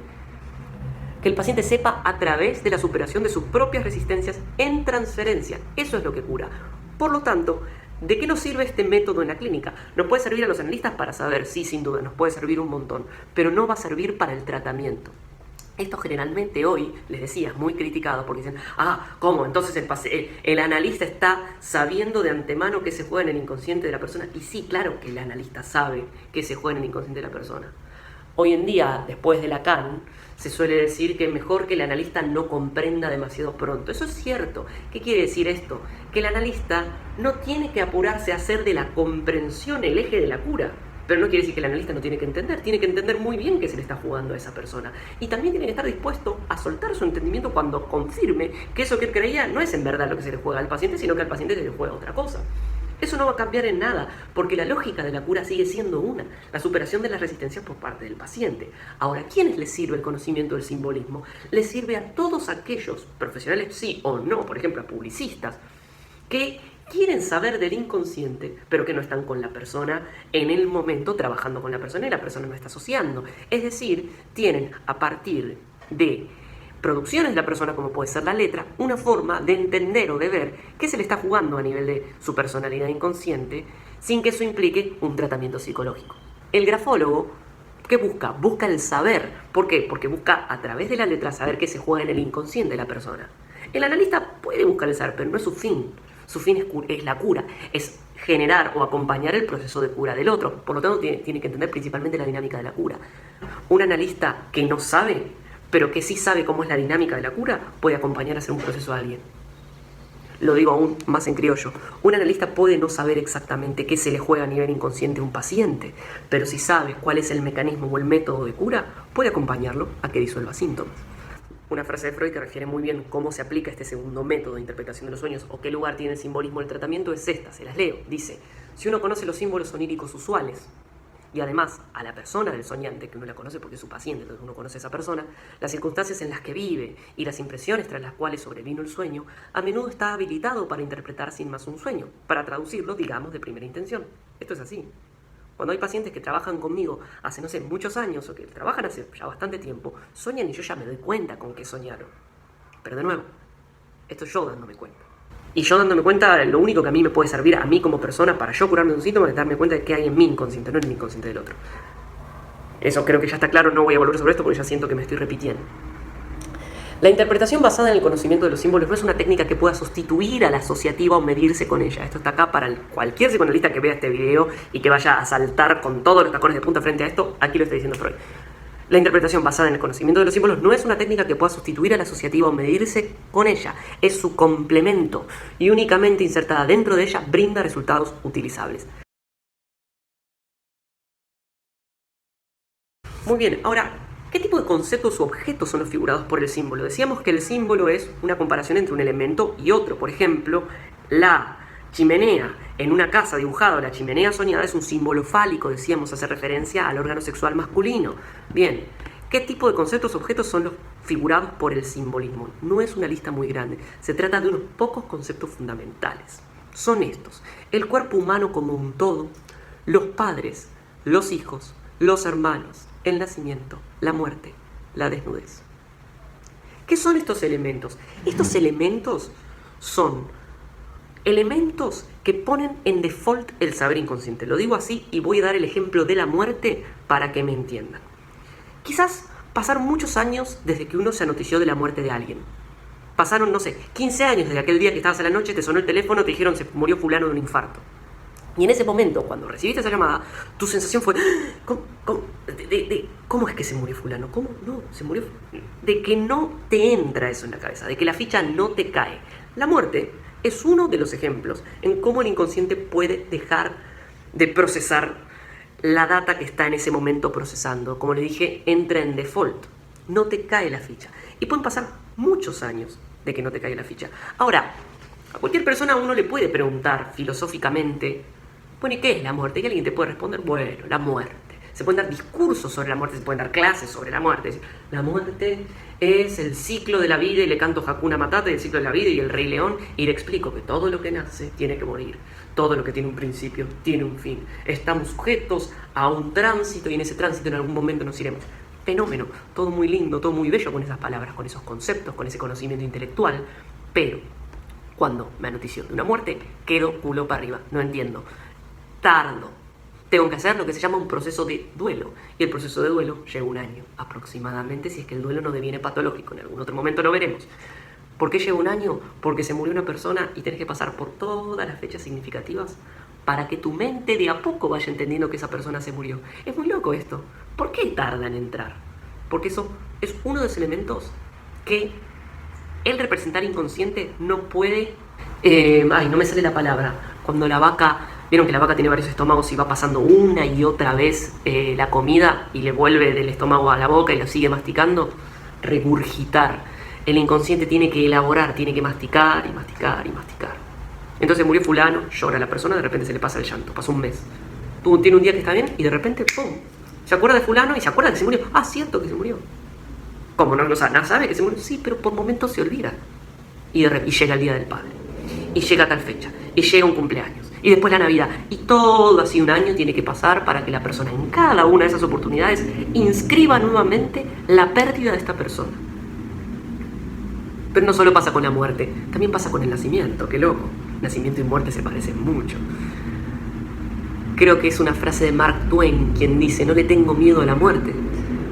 Que el paciente sepa a través de la superación de sus propias resistencias en transferencia. Eso es lo que cura. Por lo tanto, ¿de qué nos sirve este método en la clínica? Nos puede servir a los analistas para saber, sí, sin duda, nos puede servir un montón, pero no va a servir para el tratamiento. Esto generalmente hoy, les decía, es muy criticado porque dicen, ¿cómo? Entonces el analista está sabiendo de antemano qué se juega en el inconsciente de la persona. Y sí, claro que el analista sabe qué se juega en el inconsciente de la persona. Hoy en día, después de Lacan, se suele decir que es mejor que el analista no comprenda demasiado pronto. Eso es cierto. ¿Qué quiere decir esto? Que el analista no tiene que apurarse a hacer de la comprensión el eje de la cura. Pero no quiere decir que el analista no tiene que entender muy bien qué se le está jugando a esa persona. Y también tiene que estar dispuesto a soltar su entendimiento cuando confirme que eso que él creía no es en verdad lo que se le juega al paciente, sino que al paciente se le juega otra cosa. Eso no va a cambiar en nada, porque la lógica de la cura sigue siendo una, la superación de las resistencias por parte del paciente. Ahora, ¿a quiénes les sirve el conocimiento del simbolismo? Les sirve a todos aquellos, profesionales sí o no, por ejemplo a publicistas, que quieren saber del inconsciente, pero que no están con la persona en el momento trabajando con la persona y la persona no está asociando. Es decir, tienen a partir de producciones de la persona, como puede ser la letra, una forma de entender o de ver qué se le está jugando a nivel de su personalidad inconsciente, sin que eso implique un tratamiento psicológico. El grafólogo, ¿qué busca? Busca el saber. ¿Por qué? Porque busca a través de la letra saber qué se juega en el inconsciente de la persona. El analista puede buscar el saber, pero no es su fin. Su fin es la cura, es generar o acompañar el proceso de cura del otro. Por lo tanto, tiene que entender principalmente la dinámica de la cura. Un analista que no sabe, pero que sí sabe cómo es la dinámica de la cura, puede acompañar a hacer un proceso a alguien. Lo digo aún más en criollo. Un analista puede no saber exactamente qué se le juega a nivel inconsciente a un paciente, pero si sabe cuál es el mecanismo o el método de cura, puede acompañarlo a que disuelva síntomas. Una frase de Freud que refiere muy bien cómo se aplica este segundo método de interpretación de los sueños o qué lugar tiene el simbolismo del tratamiento es esta, se las leo. Dice, si uno conoce los símbolos oníricos usuales y además a la persona del soñante, que uno la conoce porque es su paciente, entonces uno conoce a esa persona, las circunstancias en las que vive y las impresiones tras las cuales sobrevino el sueño, a menudo está habilitado para interpretar sin más un sueño, para traducirlo, digamos, de primera intención. Esto es así. Cuando hay pacientes que trabajan conmigo hace, no sé, muchos años o que trabajan hace ya bastante tiempo, sueñan y yo ya me doy cuenta con qué soñaron. Pero de nuevo, esto es yo dándome cuenta. Y yo dándome cuenta, lo único que a mí me puede servir a mí como persona para yo curarme de un síntoma es darme cuenta de qué hay en mi inconsciente, no en el inconsciente del otro. Eso creo que ya está claro, no voy a volver sobre esto porque ya siento que me estoy repitiendo. La interpretación basada en el conocimiento de los símbolos no es una técnica que pueda sustituir a la asociativa o medirse con ella. Esto está acá para cualquier psicoanalista que vea este video y que vaya a saltar con todos los tacones de punta frente a esto. Aquí lo está diciendo Freud. La interpretación basada en el conocimiento de los símbolos no es una técnica que pueda sustituir a la asociativa o medirse con ella. Es su complemento y únicamente insertada dentro de ella brinda resultados utilizables. Muy bien, ahora, ¿qué tipo de conceptos u objetos son los figurados por el símbolo? Decíamos que el símbolo es una comparación entre un elemento y otro. Por ejemplo, la chimenea en una casa dibujada, la chimenea soñada, es un símbolo fálico, decíamos, hace referencia al órgano sexual masculino. Bien, ¿qué tipo de conceptos u objetos son los figurados por el simbolismo? No es una lista muy grande, se trata de unos pocos conceptos fundamentales. Son estos: el cuerpo humano como un todo, los padres, los hijos, los hermanos, el nacimiento, la muerte, la desnudez. ¿Qué son estos elementos? Estos elementos son elementos que ponen en default el saber inconsciente. Lo digo así y voy a dar el ejemplo de la muerte para que me entiendan. Quizás pasaron muchos años desde que uno se notició de la muerte de alguien. Pasaron, no sé, 15 años desde aquel día que estabas a la noche, te sonó el teléfono, te dijeron se murió fulano de un infarto. Y en ese momento, cuando recibiste esa llamada, tu sensación fue, ¿cómo es que se murió fulano? ¿Cómo? No, se murió. De que no te entra eso en la cabeza, de que la ficha no te cae. La muerte es uno de los ejemplos en cómo el inconsciente puede dejar de procesar la data que está en ese momento procesando. Como le dije, entra en default. No te cae la ficha. Y pueden pasar muchos años de que no te caiga la ficha. Ahora, a cualquier persona uno le puede preguntar filosóficamente, bueno, ¿y qué es la muerte? Y alguien te puede responder, bueno, la muerte. Se pueden dar discursos sobre la muerte, se pueden dar clases sobre la muerte. La muerte es el ciclo de la vida y le canto Hakuna Matata del ciclo de la vida y el Rey León y le explico que todo lo que nace tiene que morir. Todo lo que tiene un principio tiene un fin. Estamos sujetos a un tránsito y en ese tránsito en algún momento nos iremos. Fenómeno, todo muy lindo, todo muy bello con esas palabras, con esos conceptos, con ese conocimiento intelectual, pero cuando me anotició de una muerte, quedo culo para arriba, no entiendo. Tardo. Tengo que hacer lo que se llama un proceso de duelo. Y el proceso de duelo lleva un año aproximadamente, si es que el duelo no deviene patológico. En algún otro momento lo veremos. ¿Por qué lleva un año? Porque se murió una persona y tenés que pasar por todas las fechas significativas para que tu mente de a poco vaya entendiendo que esa persona se murió. Es muy loco esto. ¿Por qué tarda en entrar? Porque eso es uno de los elementos que el representar inconsciente no puede... no me sale la palabra. Cuando la vaca... Vieron que la vaca tiene varios estómagos y va pasando una y otra vez la comida y le vuelve del estómago a la boca y lo sigue masticando. Regurgitar. El inconsciente tiene que elaborar, tiene que masticar y masticar y masticar. Entonces murió fulano, llora la persona, de repente se le pasa el llanto, pasó un mes. Tiene un día que está bien y de repente, ¡pum! Se acuerda de fulano y se acuerda que se murió. Ah, cierto que se murió. ¿Cómo no sabe que se murió? Sí, pero por momentos se olvida. Y llega el día del padre. y llega tal fecha, y llega un cumpleaños, y después la Navidad, y todo así un año tiene que pasar para que la persona en cada una de esas oportunidades inscriba nuevamente la pérdida de esta persona. Pero no solo pasa con la muerte, también pasa con el nacimiento, qué loco. Nacimiento y muerte se parecen mucho. Creo que es una frase de Mark Twain quien dice: no le tengo miedo a la muerte,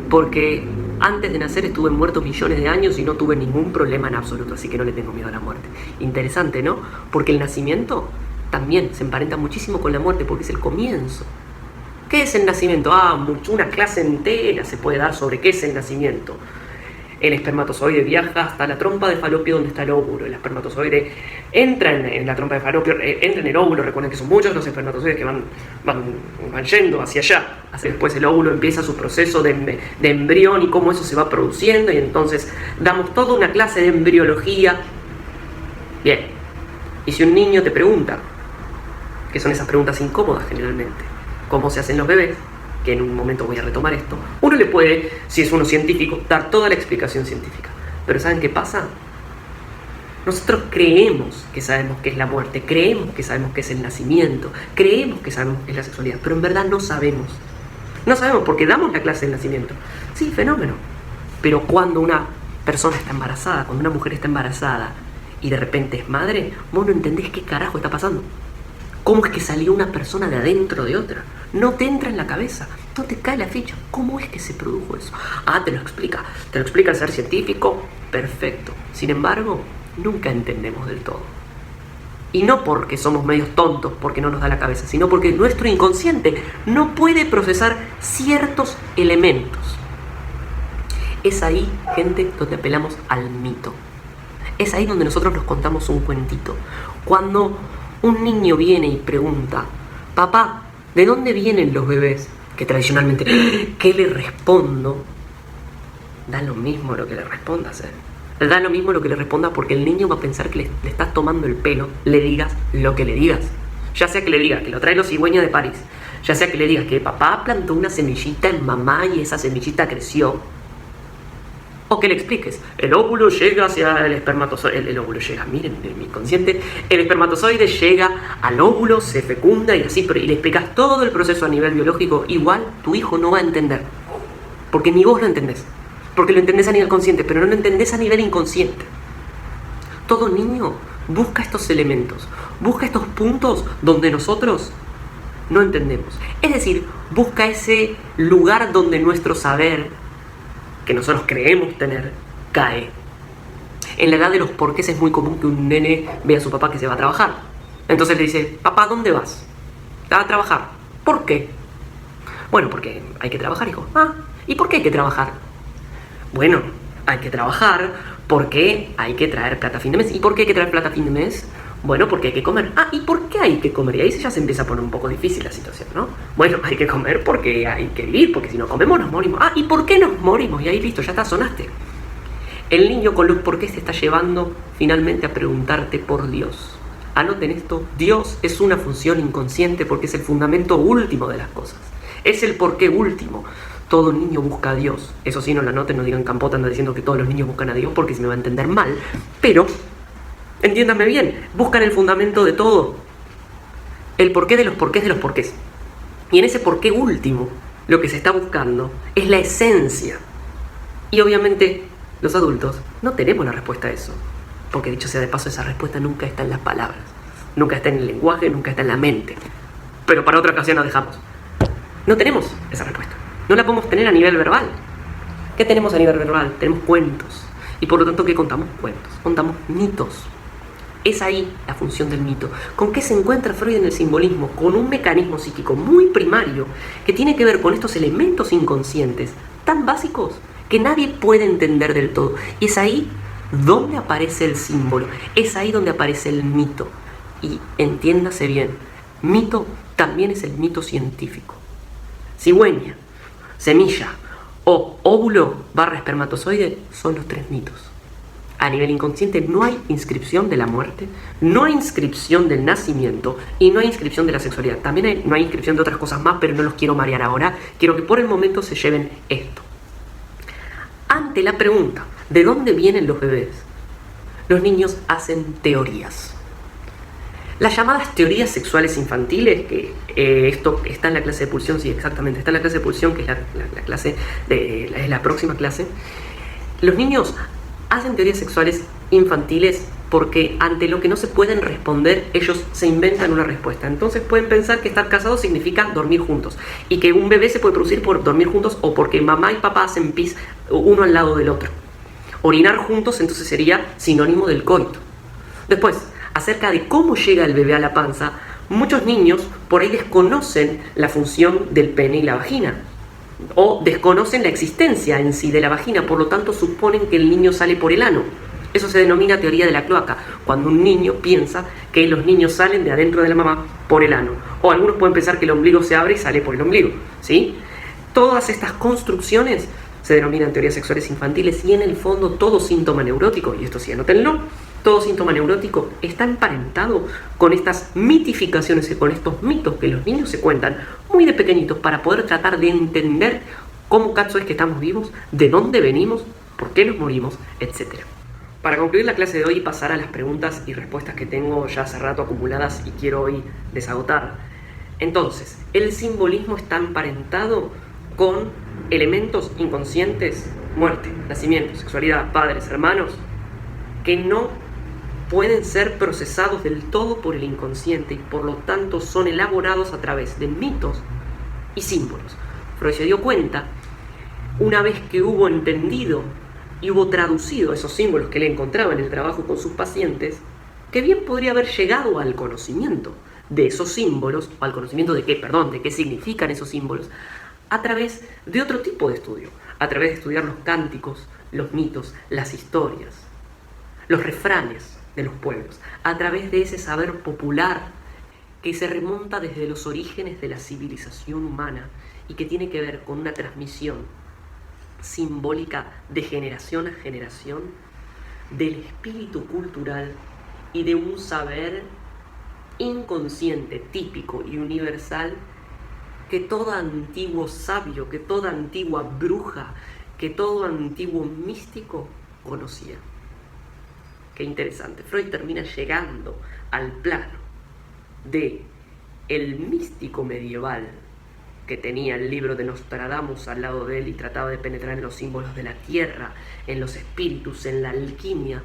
porque antes de nacer estuve muerto millones de años y no tuve ningún problema en absoluto, así que no le tengo miedo a la muerte. Interesante, ¿no? Porque el nacimiento también se emparenta muchísimo con la muerte, porque es el comienzo. ¿Qué es el nacimiento? Una clase entera se puede dar sobre qué es el nacimiento. El espermatozoide viaja hasta la trompa de falopio donde está el óvulo. El espermatozoide entra en la trompa de falopio, entra en el óvulo. Recuerden que son muchos los espermatozoides que van yendo hacia allá. Después el óvulo empieza su proceso de embrión y cómo eso se va produciendo. Y entonces damos toda una clase de embriología. Bien. Y si un niño te pregunta, que son esas preguntas incómodas generalmente, ¿cómo se hacen los bebés? Que en un momento voy a retomar esto. Uno le puede, si es uno científico, dar toda la explicación científica. Pero ¿saben qué pasa? Nosotros creemos que sabemos qué es la muerte, creemos que sabemos qué es el nacimiento, creemos que sabemos qué es la sexualidad, pero en verdad no sabemos. No sabemos porque damos la clase del nacimiento. Sí, fenómeno. Pero cuando una persona está embarazada, cuando una mujer está embarazada y de repente es madre, vos no entendés qué carajo está pasando. ¿Cómo es que salió una persona de adentro de otra? No te entra en la cabeza, no te cae la ficha. ¿Cómo es que se produjo eso? Te lo explica el ser científico, perfecto. Sin embargo, nunca entendemos del todo. Y no porque somos medios tontos, porque no nos da la cabeza, sino porque nuestro inconsciente no puede procesar ciertos elementos. Es ahí, gente, donde apelamos al mito. Es ahí donde nosotros nos contamos un cuentito. Cuando un niño viene y pregunta: papá, ¿de dónde vienen los bebés? Que tradicionalmente, ¿qué le respondo? Da lo mismo lo que le respondas, Da lo mismo lo que le respondas, porque el niño va a pensar que le estás tomando el pelo, le digas lo que le digas. Ya sea que le digas que lo trae los cigüeñas de París, ya sea que le digas que papá plantó una semillita en mamá y esa semillita creció. O que le expliques, el óvulo llega hacia el espermatozoide, el óvulo llega, miren, en mi inconsciente, el espermatozoide llega al óvulo, se fecunda y así, y le explicas todo el proceso a nivel biológico, igual tu hijo no va a entender, porque ni vos lo entendés, porque lo entendés a nivel consciente, pero no lo entendés a nivel inconsciente. Todo niño busca estos elementos, busca estos puntos donde nosotros no entendemos, es decir, busca ese lugar donde nuestro saber, que nosotros creemos tener, cae. En la edad de los porqués es muy común que un nene vea a su papá que se va a trabajar. Entonces le dice: papá, ¿dónde vas? A trabajar. ¿Por qué? Bueno, porque hay que trabajar, hijo. ¿Y por qué hay que trabajar? Bueno, hay que trabajar porque hay que traer plata a fin de mes. ¿Y por qué hay que traer plata a fin de mes? Bueno, porque hay que comer. ¿Y por qué hay que comer? Y ahí ya se empieza a poner un poco difícil la situación, ¿no? Bueno, hay que comer porque hay que vivir, porque si no comemos nos morimos. ¿Y por qué nos morimos? Y ahí listo, ya está, sonaste. El niño con los por qué se está llevando finalmente a preguntarte por Dios. Anoten esto: Dios es una función inconsciente porque es el fundamento último de las cosas. Es el por qué último. Todo niño busca a Dios. Eso sí, no lo anoten, no digan Campota anda diciendo que todos los niños buscan a Dios, porque se me va a entender mal. Pero entiéndanme bien, buscan el fundamento de todo. El porqué de los porqués de los porqués. Y en ese porqué último, lo que se está buscando es la esencia. Y obviamente, los adultos no tenemos la respuesta a eso. Porque dicho sea de paso, esa respuesta nunca está en las palabras. Nunca está en el lenguaje, nunca está en la mente. Pero para otra ocasión la dejamos. No tenemos esa respuesta. No la podemos tener a nivel verbal. ¿Qué tenemos a nivel verbal? Tenemos cuentos. Y por lo tanto, ¿qué contamos? Cuentos. Contamos mitos. Es ahí la función del mito. ¿Con qué se encuentra Freud en el simbolismo? Con un mecanismo psíquico muy primario que tiene que ver con estos elementos inconscientes tan básicos que nadie puede entender del todo. Y es ahí donde aparece el símbolo. Es ahí donde aparece el mito. Y entiéndase bien, mito también es el mito científico. Cigüeña, semilla o óvulo / espermatozoide son los 3 mitos. A nivel inconsciente no hay inscripción de la muerte, no hay inscripción del nacimiento y no hay inscripción de la sexualidad. También no hay inscripción de otras cosas más, pero no los quiero marear ahora. Quiero que por el momento se lleven esto. Ante la pregunta, ¿de dónde vienen los bebés? Los niños hacen teorías. Las llamadas teorías sexuales infantiles, que esto está en la clase de pulsión, sí, exactamente, está en la clase de pulsión, que es la próxima clase. Los niños hacen teorías sexuales infantiles porque ante lo que no se pueden responder, ellos se inventan una respuesta. Entonces pueden pensar que estar casados significa dormir juntos, y que un bebé se puede producir por dormir juntos o porque mamá y papá hacen pis uno al lado del otro. Orinar juntos entonces sería sinónimo del coito. Después, acerca de cómo llega el bebé a la panza, muchos niños por ahí desconocen la función del pene y la vagina, o desconocen la existencia en sí de la vagina, por lo tanto suponen que el niño sale por el ano. Eso se denomina teoría de la cloaca, cuando un niño piensa que los niños salen de adentro de la mamá por el ano. O algunos pueden pensar que el ombligo se abre y sale por el ombligo, ¿sí? Todas estas construcciones se denominan teorías sexuales infantiles, y en el fondo todo síntoma neurótico, y esto sí anótenlo, todo síntoma neurótico está emparentado con estas mitificaciones y con estos mitos que los niños se cuentan muy de pequeñitos para poder tratar de entender cómo cacho es que estamos vivos, de dónde venimos, por qué nos morimos, etc. Para concluir la clase de hoy y pasar a las preguntas y respuestas que tengo ya hace rato acumuladas y quiero hoy desagotar. Entonces, el simbolismo está emparentado con elementos inconscientes, muerte, nacimiento, sexualidad, padres, hermanos, que no pueden ser procesados del todo por el inconsciente y por lo tanto son elaborados a través de mitos y símbolos. Freud se dio cuenta, una vez que hubo entendido y hubo traducido esos símbolos que él encontraba en el trabajo con sus pacientes, que bien podría haber llegado al conocimiento de esos símbolos, o al conocimiento de qué significan esos símbolos, a través de otro tipo de estudio, a través de estudiar los cánticos, los mitos, las historias, los refranes de los pueblos, a través de ese saber popular que se remonta desde los orígenes de la civilización humana y que tiene que ver con una transmisión simbólica de generación a generación del espíritu cultural y de un saber inconsciente, típico y universal que todo antiguo sabio, que toda antigua bruja, que todo antiguo místico conocía. Qué interesante. Freud termina llegando al plano de el místico medieval que tenía el libro de Nostradamus al lado de él y trataba de penetrar en los símbolos de la tierra, en los espíritus, en la alquimia.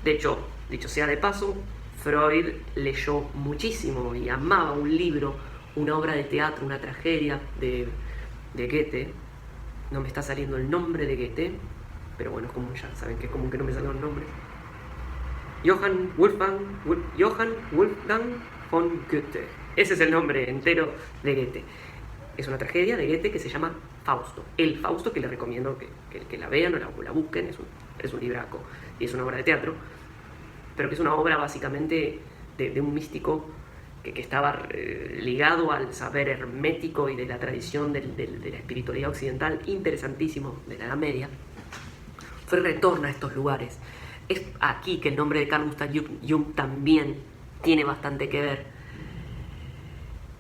De hecho, dicho sea de paso, Freud leyó muchísimo y amaba un libro, una obra de teatro, una tragedia de Goethe. No me está saliendo el nombre de Goethe, pero bueno, como ya saben que es común que no me salga el nombre. Johann Wolfgang von Goethe. Ese es el nombre entero de Goethe. Es una tragedia de Goethe que se llama Fausto. El Fausto, que les recomiendo que la vean o la busquen, es un libraco y es una obra de teatro, pero que es una obra básicamente de un místico que estaba ligado al saber hermético y de la tradición de la espiritualidad occidental, interesantísimo, de la Edad Media. Freud retorna a estos lugares. Es aquí que el nombre de Carl Gustav Jung también tiene bastante que ver.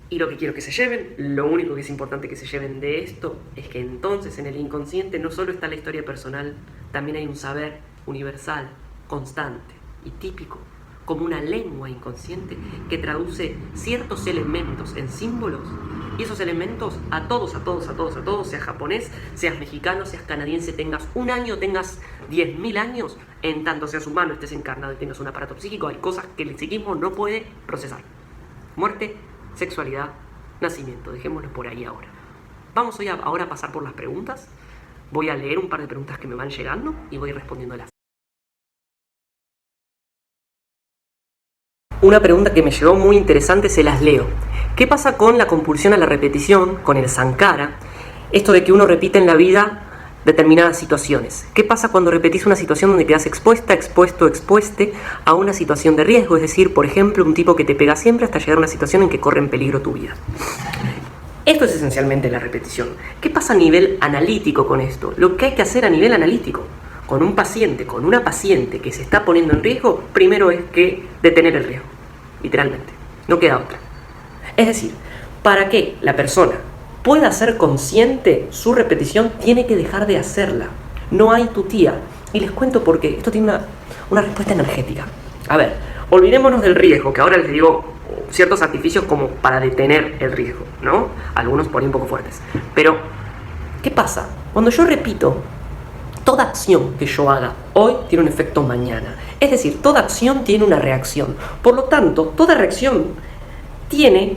Y lo que quiero que se lleven, lo único que es importante que se lleven de esto, es que entonces en el inconsciente no solo está la historia personal, también hay un saber universal, constante y típico, como una lengua inconsciente que traduce ciertos elementos en símbolos, y esos elementos a todos, seas japonés, seas mexicano, seas canadiense, tengas un año, tengas 10.000 años, en tanto seas humano, estés encarnado y tengas un aparato psíquico, hay cosas que el psiquismo no puede procesar. Muerte, sexualidad, nacimiento, dejémoslo por ahí ahora. Vamos ahora a pasar por las preguntas. Voy a leer un par de preguntas que me van llegando y voy respondiéndolas. Una pregunta que me llegó muy interesante, se las leo. ¿Qué pasa con la compulsión a la repetición, con el sankara? Esto de que uno repite en la vida determinadas situaciones. ¿Qué pasa cuando repetís una situación donde quedas expuesta, expueste a una situación de riesgo? Es decir, por ejemplo, un tipo que te pega siempre hasta llegar a una situación en que corre en peligro tu vida. Esto es esencialmente la repetición. ¿Qué pasa a nivel analítico con esto? Lo que hay que hacer a nivel analítico con un paciente, con una paciente que se está poniendo en riesgo, primero es que detener el riesgo, literalmente. No queda otra. Es decir, para que la persona pueda ser consciente, su repetición tiene que dejar de hacerla. No hay tutía. Y les cuento por qué. Esto tiene una respuesta energética. A ver, Olvidémonos del riesgo, que ahora les digo ciertos artificios como para detener el riesgo, ¿no? Algunos por ahí un poco fuertes. Pero, ¿qué pasa? Cuando yo repito, toda acción que yo haga hoy tiene un efecto mañana. Es decir, toda acción tiene una reacción. Por lo tanto, toda reacción tiene,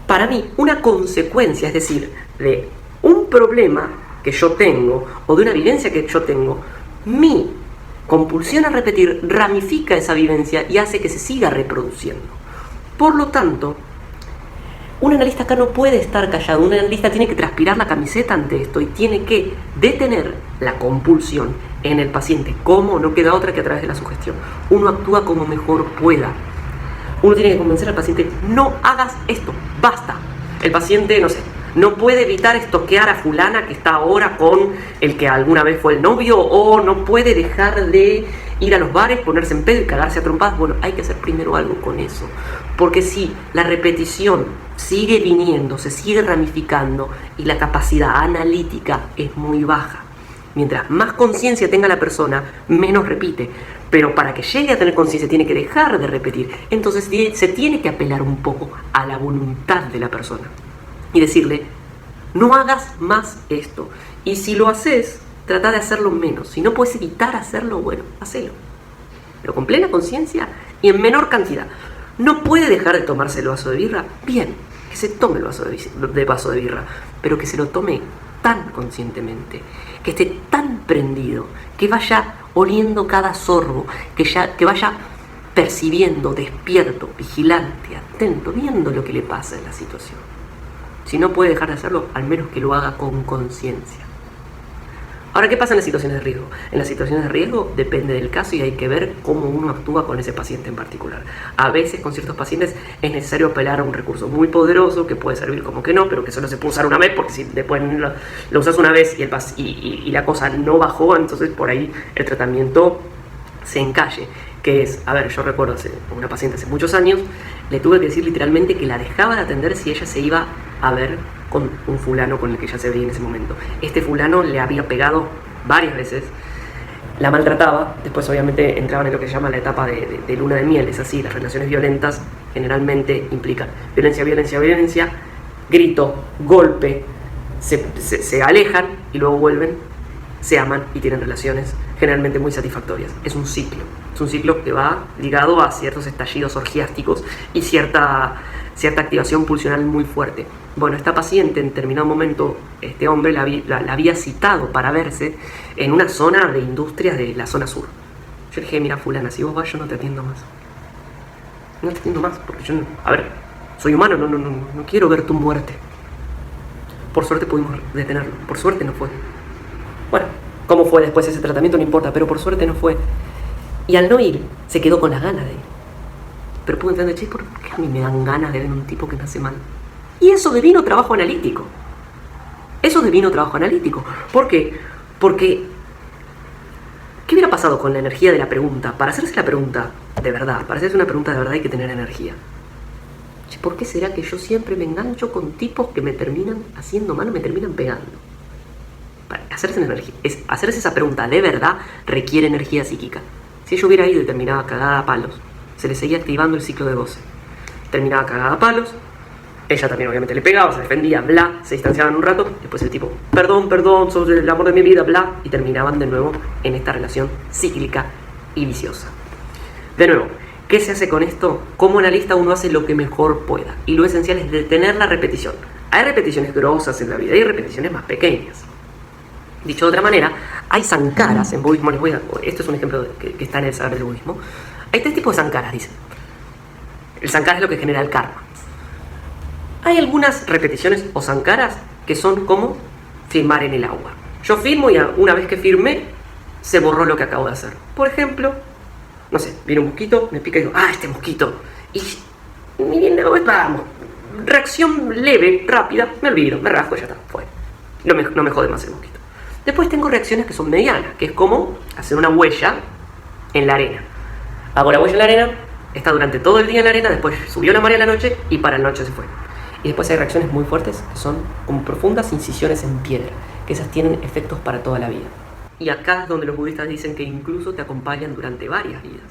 para mí, una consecuencia, es decir, de un problema que yo tengo o de una vivencia que yo tengo, mi compulsión a repetir ramifica esa vivencia y hace que se siga reproduciendo. Por lo tanto, un analista acá no puede estar callado, un analista tiene que transpirar la camiseta ante esto y tiene que detener la compulsión en el paciente. ¿Cómo? No queda otra que a través de la sugestión. Uno actúa como mejor pueda. Uno tiene que convencer al paciente, no hagas esto, basta. El paciente, no sé, no puede evitar estoquear a fulana que está ahora con el que alguna vez fue el novio, o no puede dejar de ir a los bares, ponerse en pedo y cagarse a trompadas. Bueno, hay que hacer primero algo con eso. Porque si la repetición sigue viniendo, se sigue ramificando y la capacidad analítica es muy baja, mientras más conciencia tenga la persona, menos repite. Pero para que llegue a tener conciencia tiene que dejar de repetir. Entonces se tiene que apelar un poco a la voluntad de la persona y decirle, no hagas más esto. Y si lo haces, trata de hacerlo menos. Si no puedes evitar hacerlo, bueno, hacelo. Pero con plena conciencia y en menor cantidad. ¿No puede dejar de tomarse el vaso de birra? Bien, que se tome el vaso de birra, pero que se lo tome tan conscientemente, que esté tan prendido, que vaya oliendo cada sorbo, que vaya percibiendo, despierto, vigilante, atento, viendo lo que le pasa en la situación. Si no puede dejar de hacerlo, al menos que lo haga con conciencia. Ahora, ¿qué pasa en las situaciones de riesgo? En las situaciones de riesgo depende del caso y hay que ver cómo uno actúa con ese paciente en particular. A veces con ciertos pacientes es necesario apelar a un recurso muy poderoso que puede servir como que no, pero que solo se puede usar una vez, porque si después lo usas una vez y la cosa no bajó, entonces por ahí el tratamiento se encalle. Que es, a ver, yo recuerdo una paciente hace muchos años, le tuve que decir literalmente que la dejaba de atender si ella se iba a ver con un fulano con el que ya se veía en ese momento. Este fulano le había pegado varias veces, la maltrataba, después obviamente entraban en lo que se llama la etapa de luna de miel. Es así, las relaciones violentas generalmente implican violencia, violencia, violencia, grito, golpe, se alejan y luego vuelven, se aman y tienen relaciones generalmente muy satisfactorias. Es un ciclo que va ligado a ciertos estallidos orgiásticos y cierta activación pulsional muy fuerte. Bueno, esta paciente en determinado momento, este hombre la había citado para verse en una zona de industrias de la zona sur. Yo le dije, mira fulana, si vos vas yo no te atiendo más. No te atiendo más porque yo, soy humano, no quiero ver tu muerte. Por suerte pudimos detenerlo, por suerte no fue. Bueno, cómo fue después ese tratamiento no importa, pero por suerte no fue. Y al no ir, se quedó con las ganas de ir. Pero pude entender, che, ¿por qué a mí me dan ganas de ver un tipo que me hace mal? Y eso devino trabajo analítico. ¿Por qué? Porque, ¿qué hubiera pasado con la energía de la pregunta? Para hacerse la pregunta de verdad, para hacerse una pregunta de verdad hay que tener energía. Che, ¿por qué será que yo siempre me engancho con tipos que me terminan haciendo mal o me terminan pegando? Para hacerse esa pregunta de verdad requiere energía psíquica. Si ella hubiera ido y terminaba cagada a palos, se le seguía activando el ciclo de goce. Terminaba cagada a palos, ella también obviamente le pegaba, se defendía, bla, se distanciaban un rato, después el tipo, perdón, sos el amor de mi vida, bla, y terminaban de nuevo en esta relación cíclica y viciosa. De nuevo, ¿qué se hace con esto? Como analista uno hace lo que mejor pueda, y lo esencial es detener la repetición. Hay repeticiones grosas en la vida, hay repeticiones más pequeñas. Dicho de otra manera, hay sankaras en budismo. Esto es un ejemplo que está en el saber del budismo. Hay 3 tipos de sankaras, dicen. El sankara es lo que genera el karma. Hay algunas repeticiones o sankaras que son como firmar en el agua. Yo firmo y una vez que firmé, se borró lo que acabo de hacer. Por ejemplo, no sé, viene un mosquito, me pica y digo, este mosquito. Y vamos, reacción leve, rápida, me olvido, me rasco y ya está, fue. No me jode más el mosquito. Después tengo reacciones que son medianas, que es como hacer una huella en la arena. Hago la huella en la arena, está durante todo el día en la arena, después subió la marea a la noche y para la noche se fue. Y después hay reacciones muy fuertes que son como profundas incisiones en piedra, que esas tienen efectos para toda la vida. Y acá es donde los budistas dicen que incluso te acompañan durante varias vidas.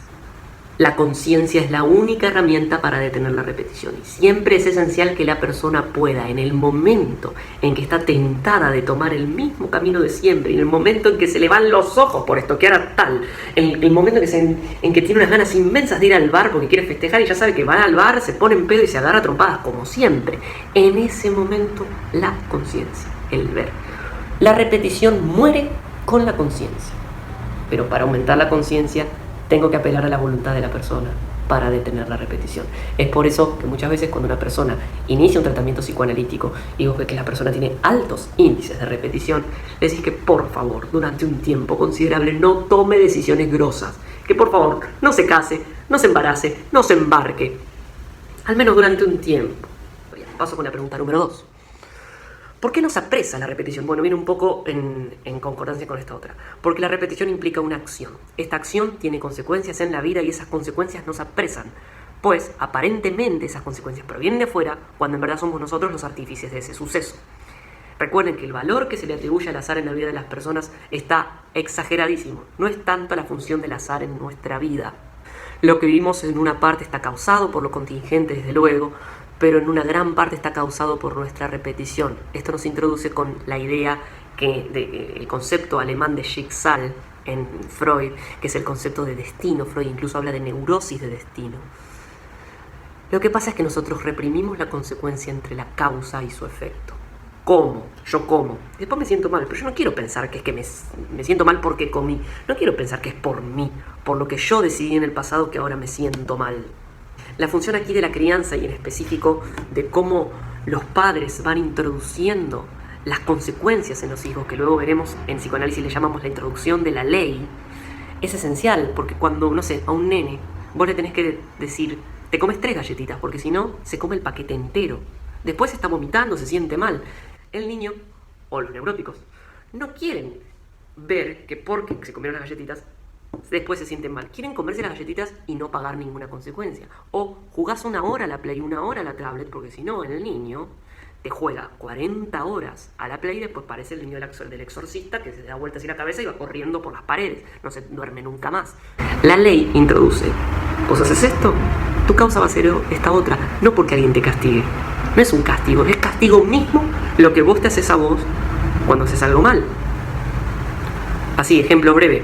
La conciencia es la única herramienta para detener la repetición y siempre es esencial que la persona pueda, en el momento en que está tentada de tomar el mismo camino de siempre, en el momento en que se le van los ojos por estoquear a tal, en el momento en que tiene unas ganas inmensas de ir al bar porque quiere festejar y ya sabe que va al bar, se pone en pedo y se agarra a trompadas como siempre, en ese momento la conciencia, el ver. La repetición muere con la conciencia, pero para aumentar la conciencia tengo que apelar a la voluntad de la persona para detener la repetición. Es por eso que muchas veces cuando una persona inicia un tratamiento psicoanalítico y vos ves que la persona tiene altos índices de repetición, le decís que por favor, durante un tiempo considerable no tome decisiones grosas, que por favor no se case, no se embarace, no se embarque, al menos durante un tiempo. Paso con la pregunta número 2. ¿Por qué nos apresa la repetición? Bueno, viene un poco en concordancia con esta otra. Porque la repetición implica una acción. Esta acción tiene consecuencias en la vida y esas consecuencias nos apresan. Pues, aparentemente, esas consecuencias provienen de afuera, cuando en verdad somos nosotros los artífices de ese suceso. Recuerden que el valor que se le atribuye al azar en la vida de las personas está exageradísimo. No es tanto la función del azar en nuestra vida. Lo que vivimos en una parte está causado por lo contingente, desde luego, pero en una gran parte está causado por nuestra repetición. Esto nos introduce con la idea el concepto alemán de Schicksal en Freud, que es el concepto de destino. Freud incluso habla de neurosis de destino. Lo que pasa es que nosotros reprimimos la consecuencia entre la causa y su efecto. ¿Cómo? Yo como. Después me siento mal, pero yo no quiero pensar que es que me siento mal porque comí. No quiero pensar que es por mí, por lo que yo decidí en el pasado que ahora me siento mal. La función aquí de la crianza y en específico de cómo los padres van introduciendo las consecuencias en los hijos, que luego veremos en psicoanálisis le llamamos la introducción de la ley, es esencial porque cuando, no sé, a un nene vos le tenés que decir, te comes 3 galletitas porque si no, se come el paquete entero. Después está vomitando, se siente mal. El niño, o los neuróticos, no quieren ver que porque se comieron las galletitas después se sienten mal. Quieren comerse las galletitas y no pagar ninguna consecuencia. O jugás 1 hora a la Play, 1 hora a la tablet, porque si no, el niño te juega 40 horas a la Play y después parece el niño del exorcista que se da vueltas así la cabeza y va corriendo por las paredes. No se duerme nunca más. La ley introduce, vos haces esto, tu causa va a ser esta otra. No porque alguien te castigue. No es un castigo, es castigo mismo lo que vos te haces a vos cuando haces algo mal. Así, ejemplo breve.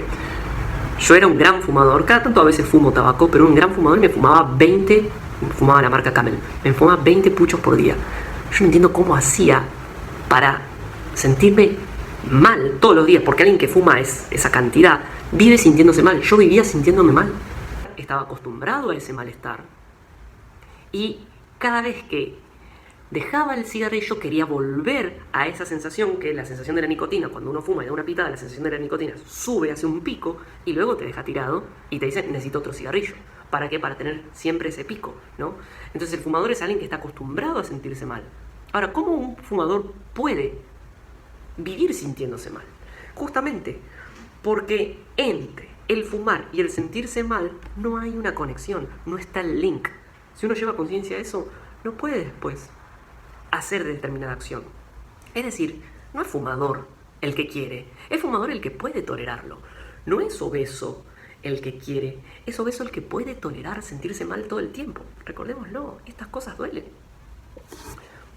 Yo era un gran fumador, cada tanto a veces fumo tabaco, pero un gran fumador y me fumaba la marca Camel, me fumaba 20 puchos por día. Yo no entiendo cómo hacía para sentirme mal todos los días, porque alguien que fuma esa cantidad vive sintiéndose mal. Yo vivía sintiéndome mal. Estaba acostumbrado a ese malestar. Y cada vez que dejaba el cigarrillo quería volver a esa sensación, que es la sensación de la nicotina. Cuando uno fuma y da una pitada, la sensación de la nicotina sube hacia un pico y luego te deja tirado y te dice, necesito otro cigarrillo. ¿Para qué? Para tener siempre ese pico, ¿no? Entonces el fumador es alguien que está acostumbrado a sentirse mal. Ahora, ¿cómo un fumador puede vivir sintiéndose mal? Justamente porque entre el fumar y el sentirse mal no hay una conexión, no está el link. Si uno lleva conciencia a eso, no puede después hacer determinada acción. Es decir, no es fumador el que quiere, es fumador el que puede tolerarlo. No es obeso el que quiere, es obeso el que puede tolerar sentirse mal todo el tiempo. Recordémoslo, estas cosas duelen.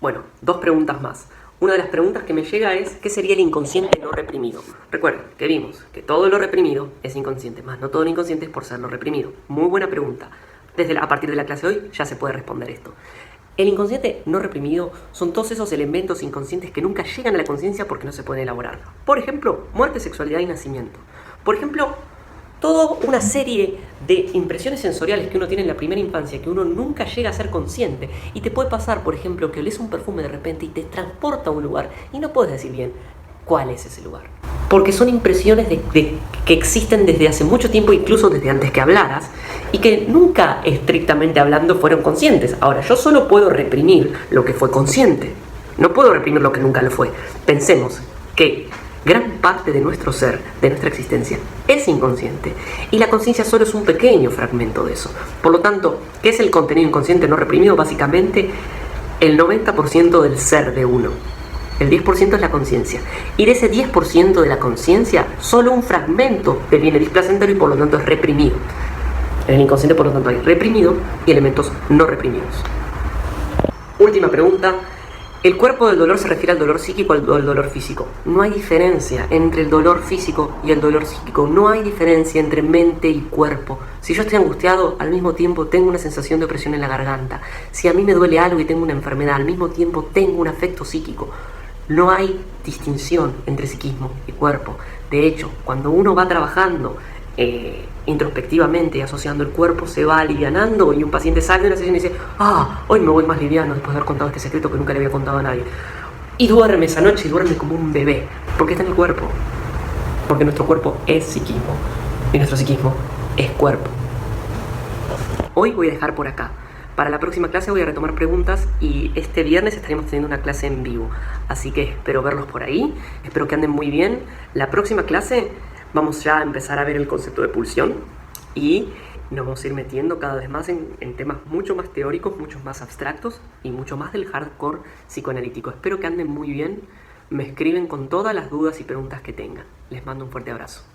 Bueno, 2 preguntas más. Una de las preguntas que me llega es, ¿qué sería el inconsciente no reprimido? Recuerden que vimos que todo lo reprimido es inconsciente, más no todo lo inconsciente es por ser lo reprimido. Muy buena pregunta. A partir de la clase de hoy ya se puede responder esto. El inconsciente no reprimido son todos esos elementos inconscientes que nunca llegan a la conciencia porque no se pueden elaborar. Por ejemplo, muerte, sexualidad y nacimiento. Por ejemplo, toda una serie de impresiones sensoriales que uno tiene en la primera infancia que uno nunca llega a ser consciente. Y te puede pasar, por ejemplo, que olés un perfume de repente y te transporta a un lugar y no puedes decir bien cuál es ese lugar. Porque son impresiones que existen desde hace mucho tiempo, incluso desde antes que hablaras, y que nunca, estrictamente hablando, fueron conscientes. Ahora, yo solo puedo reprimir lo que fue consciente. No puedo reprimir lo que nunca lo fue. Pensemos que gran parte de nuestro ser, de nuestra existencia, es inconsciente. Y la conciencia solo es un pequeño fragmento de eso. Por lo tanto, ¿qué es el contenido inconsciente no reprimido? Básicamente, el 90% del ser de uno. El 10% es la conciencia. Y de ese 10% de la conciencia, solo un fragmento deviene displacentero y por lo tanto es reprimido. En el inconsciente, por lo tanto, hay reprimido y elementos no reprimidos. Última pregunta. ¿El cuerpo del dolor se refiere al dolor psíquico o al dolor físico? No hay diferencia entre el dolor físico y el dolor psíquico. No hay diferencia entre mente y cuerpo. Si yo estoy angustiado, al mismo tiempo tengo una sensación de opresión en la garganta. Si a mí me duele algo y tengo una enfermedad, al mismo tiempo tengo un afecto psíquico. No hay distinción entre psiquismo y cuerpo. De hecho, cuando uno va trabajando introspectivamente y asociando el cuerpo, se va alivianando y un paciente sale de una sesión y dice: hoy me voy más liviano después de haber contado este secreto que nunca le había contado a nadie. Y duerme esa noche y duerme como un bebé. Porque está en el cuerpo. Porque nuestro cuerpo es psiquismo y nuestro psiquismo es cuerpo. Hoy voy a dejar por acá. Para la próxima clase voy a retomar preguntas y este viernes estaremos teniendo una clase en vivo. Así que espero verlos por ahí, espero que anden muy bien. La próxima clase vamos ya a empezar a ver el concepto de pulsión y nos vamos a ir metiendo cada vez más en temas mucho más teóricos, mucho más abstractos y mucho más del hardcore psicoanalítico. Espero que anden muy bien, me escriben con todas las dudas y preguntas que tengan. Les mando un fuerte abrazo.